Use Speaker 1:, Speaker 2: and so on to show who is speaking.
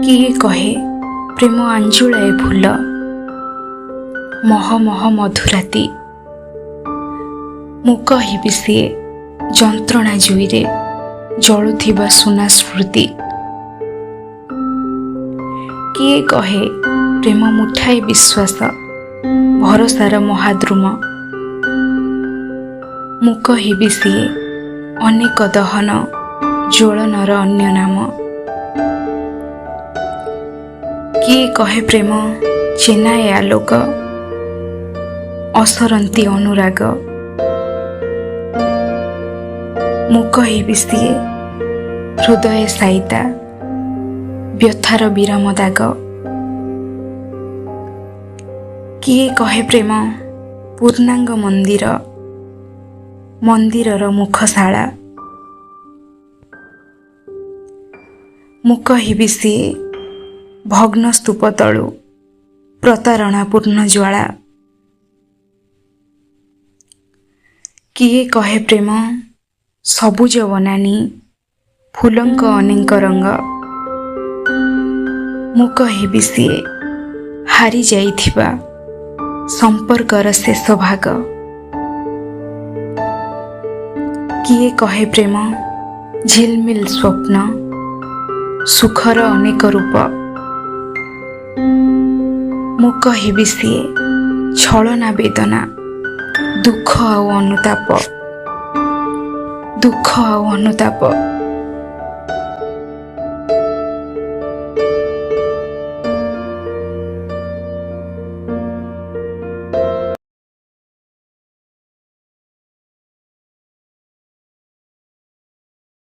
Speaker 1: କିଏ କହେ ପ୍ରେମ ଆଞ୍ଜୁଳାଏ ଫୁଲ, ମହ ମହ ମଧୁରାତି। ମୁଁ କହିବି ସିଏ ଯନ୍ତ୍ରଣା ଜୁଇରେ ଜଳୁଥିବା ସୁନା ସ୍ମୃତି। କିଏ କହେ ପ୍ରେମ ମୁଠାଏ ବିଶ୍ୱାସ, ଭରସାର ମହାଦ୍ରୁମ। ମୁଁ କହିବି ସିଏ ଅନେକ ଦହନ ଜ୍ୱଳନର ଅନ୍ୟ ନାମ। କିଏ କହେ ପ୍ରେମ ଚେନାଏ ଆଲୋକ, ଅସରନ୍ତି ଅନୁରାଗ। ମୁଁ କହିବି ସିଏ ହୃଦୟ ସାଇତା, ବ୍ୟଥାର ବିରାମ ଦାଗ। କିଏ କହେ ପ୍ରେମ ପୂର୍ଣ୍ଣାଙ୍ଗ ମନ୍ଦିର, ମନ୍ଦିରର ମୁଖଶାଳା। ମୁଁ କହିବି ସିଏ ଭଗ୍ନ ସ୍ତୂପ ତଳୁ ପ୍ରତାରଣା ପୂର୍ଣ୍ଣ ଜ୍ୱାଳା। କିଏ କହେ ପ୍ରେମ ସବୁଜ ବନାନୀ, ଫୁଲଙ୍କ ଅନେକ ରଙ୍ଗ। ମୁଁ କହିବି ସିଏ ହାରି ଯାଇଥିବା ସମ୍ପର୍କର ଶେଷ ଭାଗ। କିଏ କହେ ପ୍ରେମ ଝିଲମିଲ ସ୍ୱପ୍ନ, ସୁଖର ଅନେକ ରୂପ। ମୁଁ କହିବି ସିଏ ଛଳନା ବେଦନା, ଦୁଃଖ ଆଉ ଅନୁତାପ।